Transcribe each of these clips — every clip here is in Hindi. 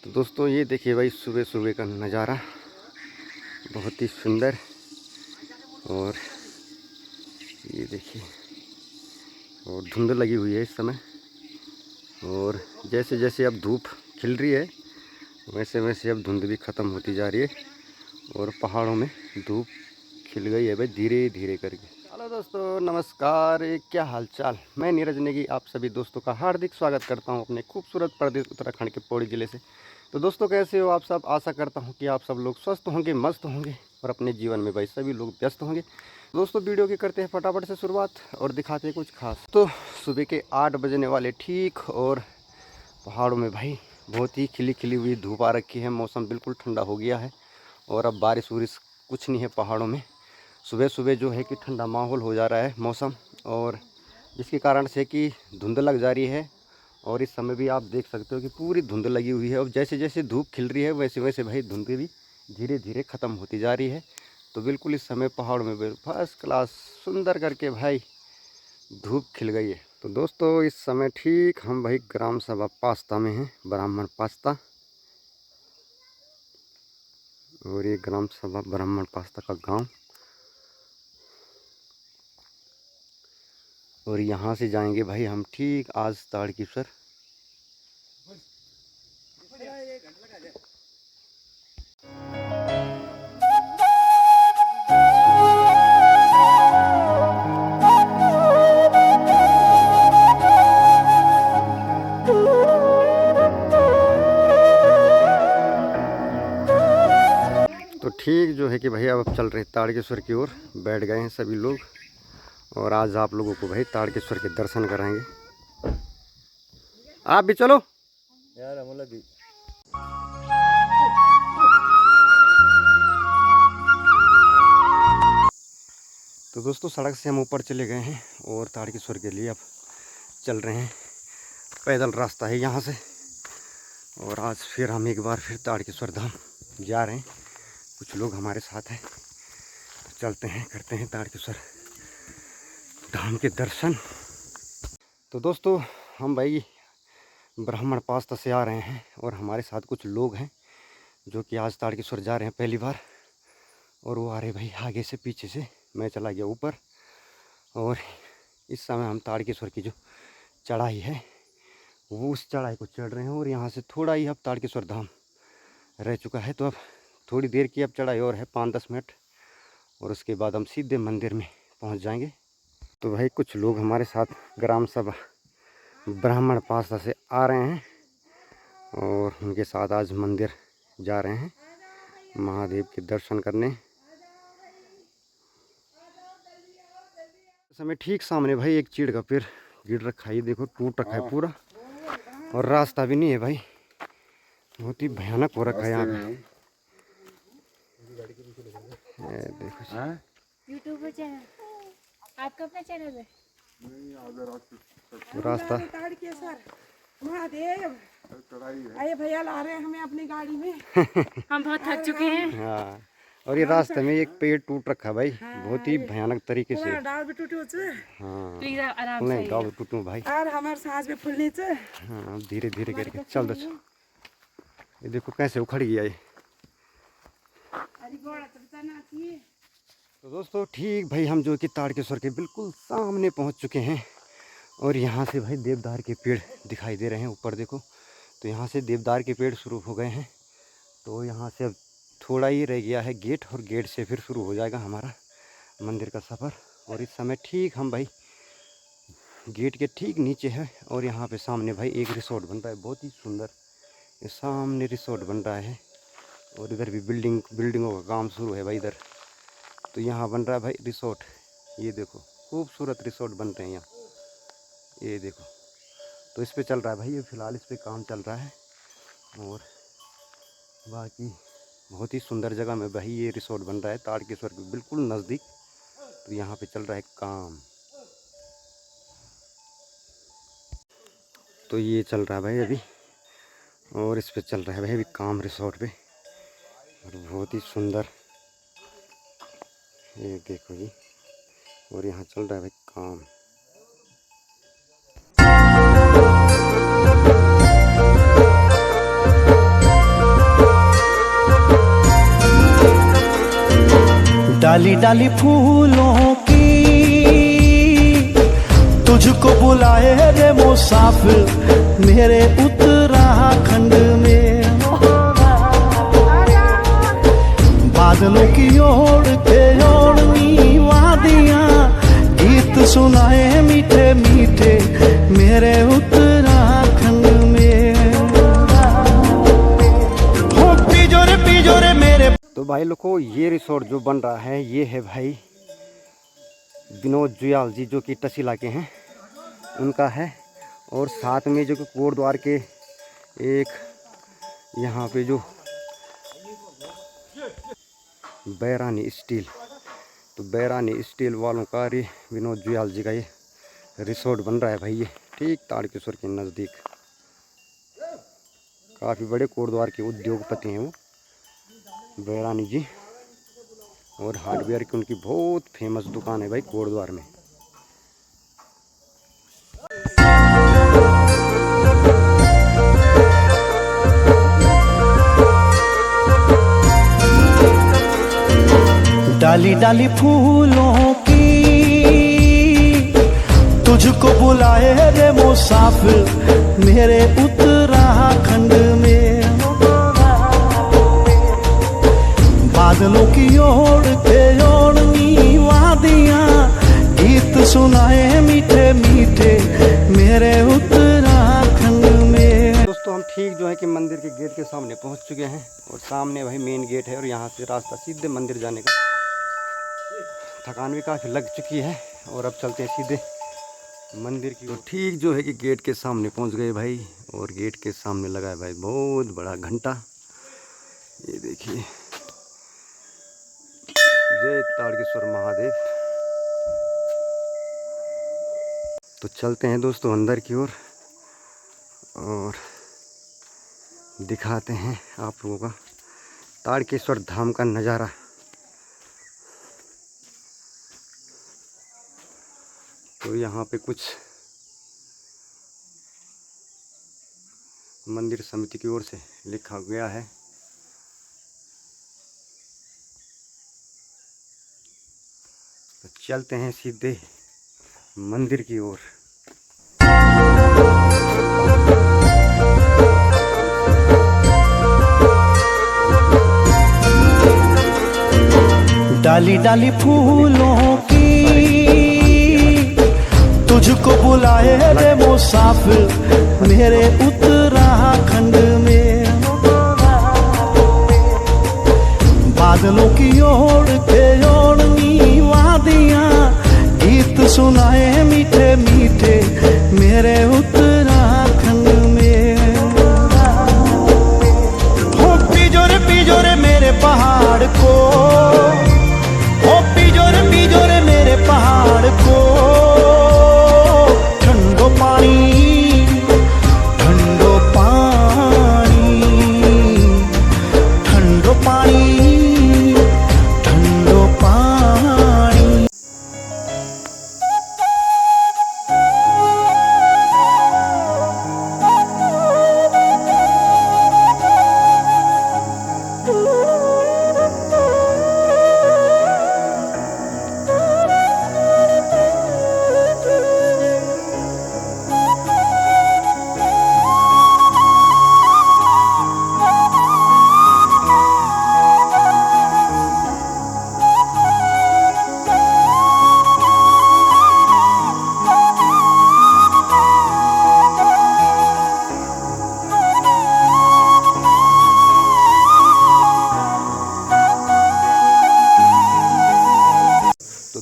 तो दोस्तों ये देखिए भाई सुबह सुबह का नज़ारा बहुत ही सुंदर। और ये देखिए और धुंध लगी हुई है इस समय। और जैसे जैसे अब धूप खिल रही है वैसे वैसे अब धुंध भी ख़त्म होती जा रही है और पहाड़ों में धूप खिल गई है भाई धीरे धीरे करके। हेलो दोस्तों, नमस्कार। क्या हाल चाल। मैं नीरज नेगी आप सभी दोस्तों का हार्दिक स्वागत करता हूं अपने खूबसूरत प्रदेश उत्तराखंड के पौड़ी ज़िले से। तो दोस्तों कैसे हो आप सब। आशा करता हूं कि आप सब लोग स्वस्थ होंगे, मस्त होंगे और अपने जीवन में भाई सभी लोग व्यस्त होंगे। दोस्तों वीडियो की करते हैं फटाफट से शुरुआत और दिखाते हैं कुछ खास। तो सुबह के 8 बजने वाले ठीक, और पहाड़ों में भाई बहुत ही खिली खिली हुई धूप आ रखी है। मौसम बिल्कुल ठंडा हो गया है और अब बारिश वारिश कुछ नहीं है पहाड़ों में। सुबह सुबह जो है कि ठंडा माहौल हो जा रहा है मौसम, और जिसके कारण से कि धुंध लग जा रही है। और इस समय भी आप देख सकते हो कि पूरी धुंध लगी हुई है। और जैसे जैसे धूप खिल रही है वैसे वैसे भाई धुंध भी धीरे धीरे ख़त्म होती जा रही है। तो बिल्कुल इस समय पहाड़ में फर्स्ट क्लास सुंदर करके भाई धूप खिल गई है। तो दोस्तों इस समय ठीक हम भाई ग्राम सभा पास्ता में हैं, ब्राह्मण पास्ता। और ये ग्राम सभा ब्राह्मण पास्ता का गांव। और यहाँ से जाएंगे भाई हम ठीक आज ताड़केश्वर। तो ठीक जो है कि भाई अब चल रहे ताड़केश्वर की ओर, बैठ गए हैं सभी लोग। और आज आप लोगों को भाई ताड़केश्वर के दर्शन कराएंगे। आप भी चलो यार। अमोला भी। तो दोस्तों सड़क से हम ऊपर चले गए हैं और ताड़केश्वर के लिए अब चल रहे हैं। पैदल रास्ता है यहाँ से। और आज फिर हम एक बार फिर ताड़केश्वर धाम जा रहे हैं। कुछ लोग हमारे साथ हैं, तो चलते हैं करते हैं ताड़केश्वर धाम के दर्शन। तो दोस्तों हम भाई ब्राह्मण पास्ता से आ रहे हैं और हमारे साथ कुछ लोग हैं जो कि आज ताड़केश्वर जा रहे हैं पहली बार। और वो आ रहे भाई आगे से पीछे से, मैं चला गया ऊपर। और इस समय हम ताड़केश्वर की जो चढ़ाई है वो उस चढ़ाई को चढ़ रहे हैं। और यहाँ से थोड़ा ही अब ताड़केश्वर धाम रह चुका है, तो अब थोड़ी देर की अब चढ़ाई और है 5-10 मिनट, और उसके बाद हम सीधे मंदिर में पहुँच जाएंगे। तो भाई कुछ लोग हमारे साथ ग्राम सभा ब्राह्मण पास्ता से आ रहे हैं और उनके साथ आज मंदिर जा रहे हैं महादेव के दर्शन करने। इस समय ठीक सामने भाई एक चीड़ का पेड़ गिर रखा है, देखो टूट रखा है पूरा। और रास्ता भी नहीं है भाई, बहुत ही भयानक हो रखा है यहाँ पे। देखो यूट्यूब चैनल आपका अपना चैनल है। तो रास्ता महादेव अरे भैया ला रहे हैं हमें अपनी गाड़ी में। हम बहुत थक चुके हैं। हाँ, और ये रास्ते में एक पेड़ टूट रखा है भाई, बहुत ही भयानक तरीके से। डाल भी टूटे हाँ प्लीज आराम से गाँव टूटू भाई। और हमारे सांस भी फूलनी चाहिए। हाँ धीरे धीरे करके चल दो। ये देखो कैसे उखड़ गया ये। तो दोस्तों ठीक भाई हम जो कि ताड़केश्वर के बिल्कुल सामने पहुंच चुके हैं। और यहाँ से भाई देवदार के पेड़ दिखाई दे रहे हैं ऊपर देखो। तो यहाँ से देवदार के पेड़ शुरू हो गए हैं। तो यहाँ से अब थोड़ा ही रह गया है गेट, और गेट से फिर शुरू हो जाएगा हमारा मंदिर का सफ़र। और इस समय ठीक हम भाई गेट के ठीक नीचे है। और यहाँ पे सामने भाई एक रिसोर्ट बन रहा है, बहुत ही सुंदर। ये सामने रिसोर्ट बन रहा है और इधर भी बिल्डिंगों का काम शुरू है भाई इधर। तो यहाँ बन रहा है भाई रिसोर्ट। ये देखो खूबसूरत रिसोर्ट बन रहे हैं यहाँ, ये देखो। तो इस पे चल रहा है भाई ये फ़िलहाल इस पे काम चल रहा है। और बाकी बहुत ही सुंदर जगह में भाई ये रिसोर्ट बन रहा है ताड़केश्वर के बिल्कुल नज़दीक। तो यहाँ पे चल रहा है काम। तो ये चल रहा है भाई अभी, और इस पे चल रहा है भाई अभी काम रिसोर्ट पे। और बहुत ही सुंदर ये देखो जी। और यहाँ चल रहा है भाई काम। डाली डाली फूलों की तुझको बुलाए रे मुसाफिर मेरे उत्तराखंड में। बादलों की ओर के ओढ़नी वादियां गीत सुनाए मीठे मीठे मेरे उत्तराखंड में। हो पिजोरे मेरे। तो भाई लोग को ये रिसोर्ट जो बन रहा है ये है भाई विनोद जुयाल जी जो कि तहसील के हैं उनका है। और साथ में जो कि कोटद्वार के एक यहाँ पे जो बैरानी स्टील, तो बैरानी स्टील वालों का विनोद जुयाल जी का ये रिसोर्ट बन रहा है भाई। ये ठीक ताड़केश्वर के नज़दीक, काफ़ी बड़े कोटद्वार के उद्योगपति हैं वो बैरानी जी। और हार्डवेयर की उनकी बहुत फेमस दुकान है भाई कोटद्वार में। डाली डाली फूलों की तुझको बुलाए रे मुसाफिर मेरे उत्तराखंड में। बादलों की ओर के ओढ़नी वादियां गीत सुनाए मीठे मीठे मेरे उत्तराखंड में। दोस्तों हम ठीक जो है कि मंदिर के गेट के सामने पहुंच चुके हैं और सामने भाई मेन गेट है और यहाँ से रास्ता सीधे मंदिर जाने का। थकान भी काफ़ी लग चुकी है और अब चलते हैं सीधे मंदिर की। तो ठीक जो है कि गेट के सामने पहुंच गए भाई और गेट के सामने लगा है भाई बहुत बड़ा घंटा। ये देखिए, जय ताड़केश्वर महादेव। तो चलते हैं दोस्तों अंदर की ओर और दिखाते हैं आप लोगों का ताड़केश्वर धाम का नज़ारा। तो यहाँ पे कुछ मंदिर समिति की ओर से लिखा गया है। तो चलते हैं सीधे मंदिर की ओर। डाली डाली फूलों की तुझको बुलाए रे मुसाफिर मेरे उत्तराखंड में। बादलों की ओर के ओढ़नी वादियां गीत सुनाए मीठे मीठे मेरे उत्तराखंड में। हो पिजोरे मेरे पहाड़ को, हो पिजोरे मेरे पहाड़ को। ठंडो पानी ठंडो पानी ठंडो पानी ठंडो पानी।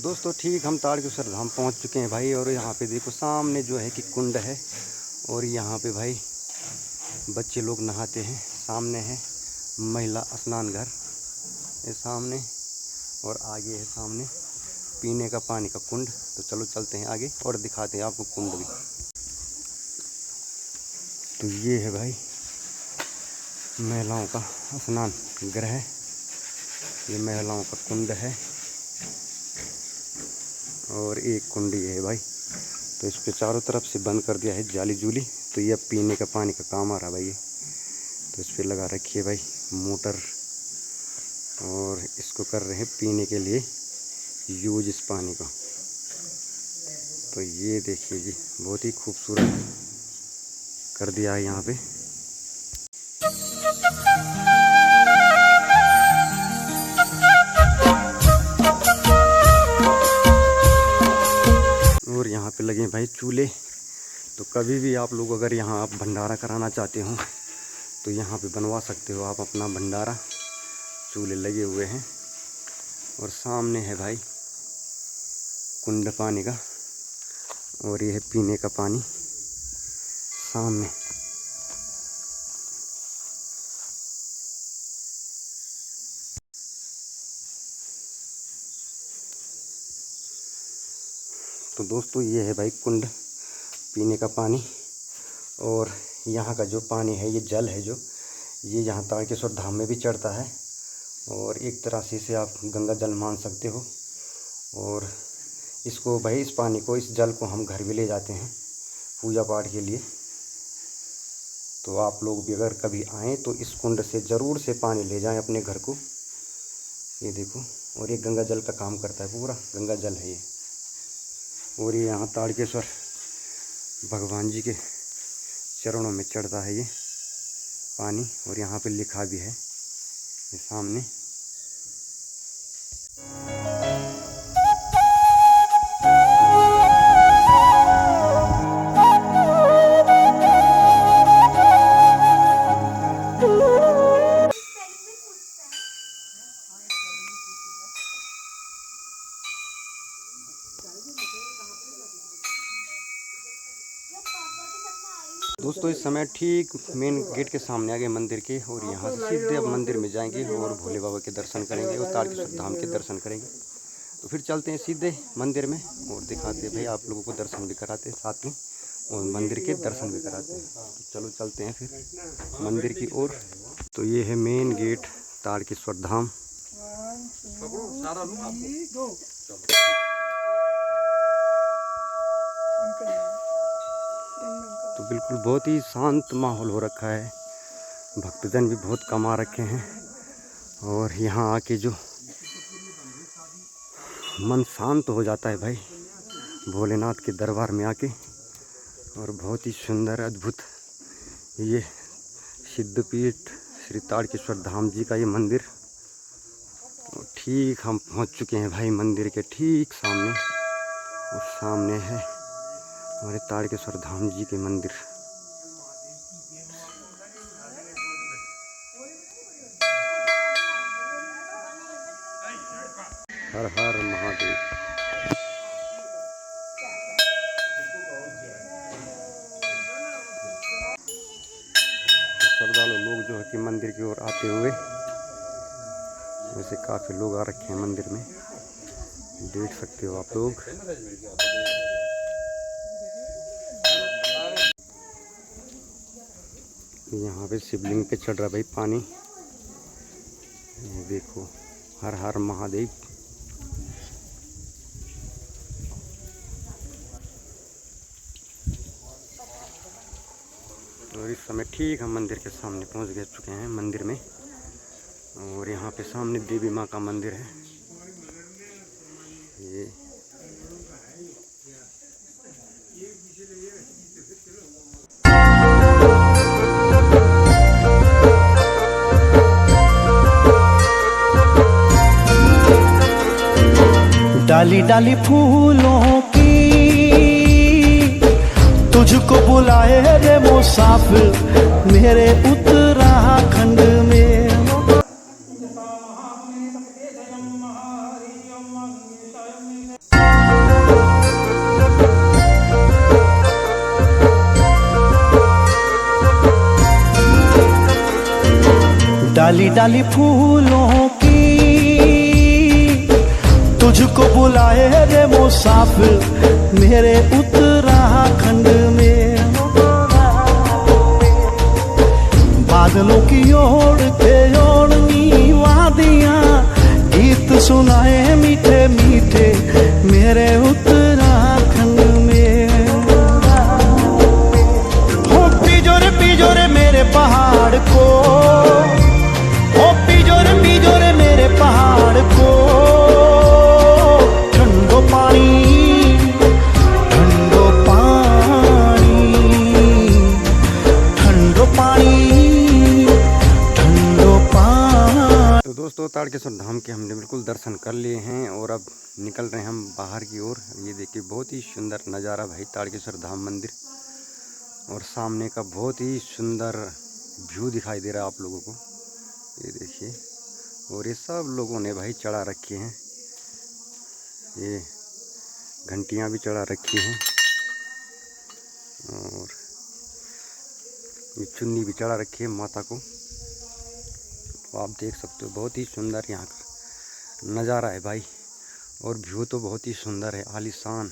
दोस्तों ठीक हम ताड़केश्वर धाम पहुंच चुके हैं भाई। और यहाँ पे देखो सामने जो है कि कुंड है और यहाँ पे भाई बच्चे लोग नहाते हैं। सामने है महिला स्नान घर ये सामने, और आगे है सामने पीने का पानी का कुंड। तो चलो चलते हैं आगे और दिखाते हैं आपको कुंड भी। तो ये है भाई महिलाओं का स्नान गृह, ये महिलाओं का कुंड है और एक कुंडी है भाई। तो इस पे चारों तरफ से बंद कर दिया है जाली जूली। तो ये पीने का पानी का काम आ रहा है भाई ये। तो इस पे लगा रखी है भाई मोटर और इसको कर रहे हैं पीने के लिए यूज इस पानी का। तो ये देखिए जी, बहुत ही खूबसूरत कर दिया है यहाँ पे। और यहाँ पे लगे भाई चूल्हे। तो कभी भी आप लोग अगर यहाँ आप भंडारा कराना चाहते हो तो यहाँ पे बनवा सकते हो आप अपना भंडारा। चूल्हे लगे हुए हैं और सामने है भाई कुंड पानी का, और ये है पीने का पानी सामने। तो दोस्तों ये है भाई कुंड पीने का पानी। और यहाँ का जो पानी है, ये जल है जो, ये यहाँ तारकेश्वर धाम में भी चढ़ता है और एक तरह से इसे आप गंगा जल मान सकते हो। और इसको भाई, इस पानी को, इस जल को हम घर भी ले जाते हैं पूजा पाठ के लिए। तो आप लोग भी अगर कभी आएँ तो इस कुंड से ज़रूर से पानी ले जाएं अपने घर को। ये देखो, और ये गंगा जल का काम करता है, पूरा गंगा जल है ये। और ये यहाँ तारकेश्वर भगवान जी के चरणों में चढ़ता है ये पानी। और यहाँ पे लिखा भी है ये सामने। दोस्तों इस समय ठीक मेन गेट के सामने आ गए मंदिर के, और यहाँ से सीधे अब मंदिर में जाएंगे और भोले बाबा के दर्शन करेंगे और तारकेश्वर धाम के दर्शन करेंगे। तो फिर चलते हैं सीधे मंदिर में और दिखाते हैं भाई, आप लोगों को दर्शन भी कराते हैं साथ में और मंदिर के दर्शन भी कराते हैं। तो चलो चलते हैं फिर मंदिर की ओर। तो ये है मेन गेट तारकेश्वर धाम। तो बिल्कुल बहुत ही शांत माहौल हो रखा है, भक्तजन भी बहुत कम आ रखे हैं। और यहाँ आके जो मन शांत हो जाता है भाई भोलेनाथ के दरबार में आके। और बहुत ही सुंदर अद्भुत ये सिद्धपीठ श्री तारकेश्वर धाम जी का ये मंदिर। और ठीक हम पहुँच चुके हैं भाई मंदिर के ठीक सामने, और सामने है हमारे तारकेश्वर धाम जी के मंदिर। हर हर महादेव। श्रद्धालु लोग जो है कि मंदिर की ओर आते हुए, वैसे काफ़ी लोग आ रखे हैं मंदिर में, देख सकते हो आप लोग। यहाँ पे शिवलिंग पे चढ़ रहा भाई पानी, ये देखो, हर हर महादेव। और इस समय ठीक हम मंदिर के सामने पहुँच गए चुके हैं मंदिर में। और यहाँ पे सामने देवी माँ का मंदिर है ये। डाली डाली फूलों की तुझको बुलाए रे मुसाफिर मेरे उत्तराखंड में। डाली डाली फूलों की तुझको बुलाए रे मुसाफिर मेरे उत्तराखंड में। बादलों की ओर के ओढ़नी वादियां गीत सुनाए मीठे मीठे मेरे उत्तराखंड में। हो पिजोरे मेरे पहाड़ को, हो पिजोरे मेरे पहाड़ को, दोस्तों, ताड़केश्वर धाम के हमने बिल्कुल दर्शन कर लिए हैं और अब निकल रहे हैं हम बाहर की ओर। ये देखिए बहुत ही सुंदर नज़ारा भाई ताड़केश्वर धाम मंदिर, और सामने का बहुत ही सुंदर व्यू दिखाई दे रहा है आप लोगों को। ये देखिए, और ये सब लोगों ने भाई चढ़ा रखी हैं, ये घंटियाँ भी चढ़ा रखी हैं और ये चुन्नी भी चढ़ा रखी है माता को। तो आप देख सकते हो बहुत ही सुंदर यहाँ का नज़ारा है भाई, और व्यू तो बहुत ही सुंदर है, आलीशान।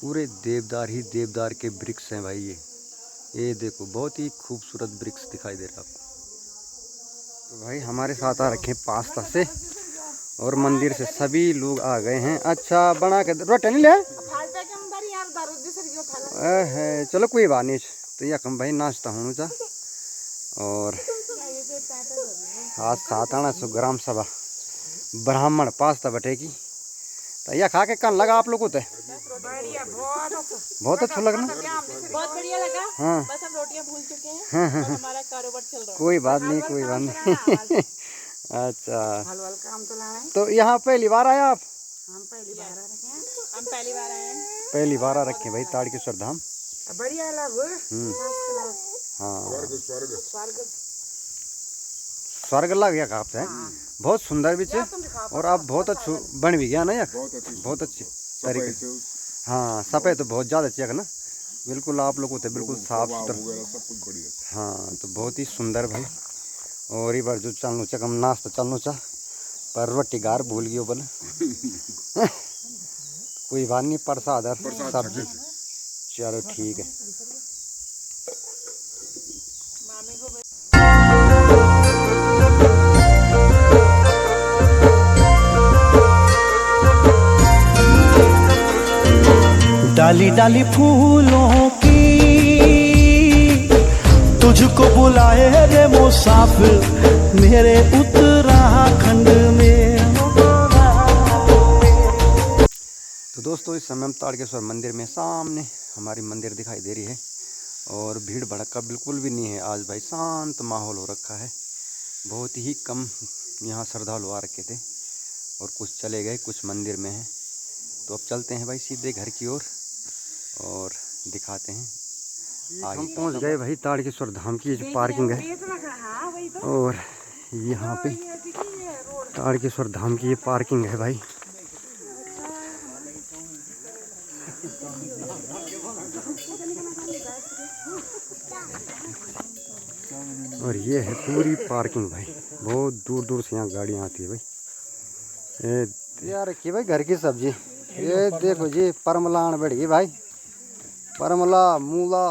पूरे देवदार ही देवदार के वृक्ष हैं भाई। ये देखो बहुत ही खूबसूरत वृक्ष दिखाई दे रहा है आपको। तो भाई हमारे साथ आ रखे हैं पास्ता से, और मंदिर से सभी लोग आ गए हैं। अच्छा बना के रोटी नहीं ले, चलो कोई बात नहीं। तो यह कम भाई नाश्ता होना चा, और आज 700 ग्राम सभा ब्राह्मण पास्ता बटेगी। तो यह खा के कन लगा आप लोगों को? बहुत अच्छा लगा ना, बहुत बढ़िया लगा। हाँ बस हम रोटियां भूल चुके हैं। हाँ हाँ, हमारा कारोबार चल रहा है। कोई बात नहीं कोई बात नहीं। अच्छा हलवाल काम तो ला रहे हैं। तो यहाँ पहली बार आया आप? हम पहली बार आ रखे हैं। हम पहली बार आए हैं। पहली बार आ रखे भाई ताड़केश्वर धाम। बढ़िया लगा। हाँ स्वर्ग लग गया कहाँ पे? बहुत सुंदर भी है, और अब बहुत अच्छा बन भी गया ना यार, बहुत अच्छी तरीके से। हाँ सफ़ेद तो बहुत ज़्यादा अच्छी है ना, बिल्कुल आप लोगों को बिल्कुल साफ सुथरा। हाँ तो बहुत ही सुंदर भाई। और ये बार जो चलनो चा कम नाश्ता चलनो चा, पर रोटी गार भूल गई बोले। कोई बात नहीं, प्रसाद और सब्जी। चलो ठीक है। डाली डाली फूलों की तुझको बुलाए रे मुसाफिर मेरे उत्तराखंड में। तो दोस्तों इस समय हम ताड़केश्वर मंदिर में, सामने हमारी मंदिर दिखाई दे रही है, और भीड़ भड़का बिल्कुल भी नहीं है आज भाई, शांत माहौल हो रखा है। बहुत ही कम यहाँ श्रद्धालु आ रखे थे, और कुछ चले गए, कुछ मंदिर में हैं। तो अब चलते हैं भाई सीधे घर की ओर और दिखाते हैं आगे। हम पहुंच गए भाई ताड़केश्वर धाम की जो पार्किंग है, और यहाँ पे ताड़केश्वर धाम की ये पार्किंग है भाई। और ये है पूरी पार्किंग भाई, बहुत दूर दूर से यहाँ गाड़ियाँ आती है भाई। ये यार रखी भाई घर की सब्जी, ये देखो जी परमलान बढ़ गई भाई, परमला मूला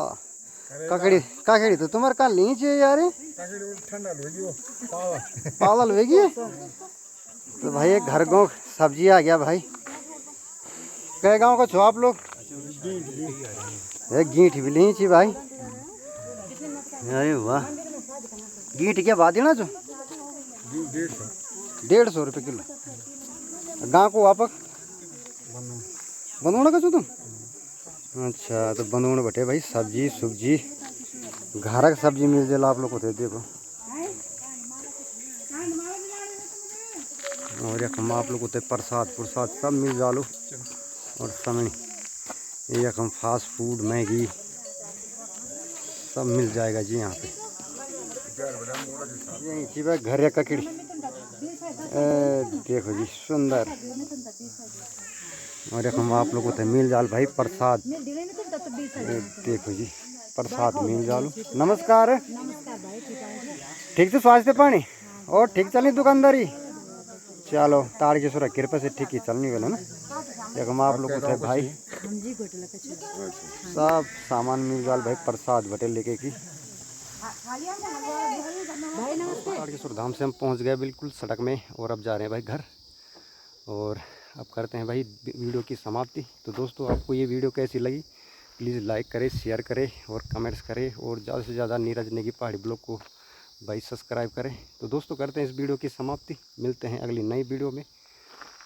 ककड़ी। ककड़ी तो तुम्हारे कहाँ ली चाहिए यार, पागल होगी। तो भाई एक घर गाँव सब्जी आ गया भाई। कई गाँव का छो आप लोग? एक गीठ भी ली चाहिए भाई। अरे वाह, गीठ क्या बात है ना जो 150 रुपये किलो। गाँव को वापक बंदूण का छो तुम? अच्छा तो बंदूण बटे भाई सब्जी सब्जी, घर का सब्जी मिल जाए आप लोग को। देखो और यकम आप लोग को प्रसाद प्रसाद सब मिल जालो, और समय यकम फास्ट फूड मैगी सब मिल जाएगा जी यहाँ पे। यही चीज़ है घर या ककड़ी। देखो जी सुंदर, और यकम आप लोगों को मिल जाल भाई प्रसाद। देखो जी प्रसाद मिल जालो। नमस्कार। ठीक से स्वास्थ्य पानी और ठीक चलनी दुकानदारी? चलो ताड़केश्वर कृपा से ठीक ही चलनी वाला ना। यकम आप लोगों को भाई सब सामान मिल जाल भाई, प्रसाद बटे लेके की। ताड़केश्वर धाम से हम पहुंच गए बिल्कुल सड़क में, और अब जा रहे हैं भाई घर, और अब करते हैं भाई वीडियो की समाप्ति। तो दोस्तों आपको ये वीडियो कैसी लगी प्लीज़ लाइक करें, शेयर करें और कमेंट्स करें, और ज़्यादा से ज़्यादा नीरज नेगी पहाड़ी ब्लॉग को भाई सब्सक्राइब करें। तो दोस्तों करते हैं इस वीडियो की समाप्ति, मिलते हैं अगली नई वीडियो में।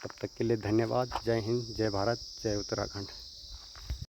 तब तक के लिए धन्यवाद। जय हिंद, जय भारत, जय उत्तराखंड।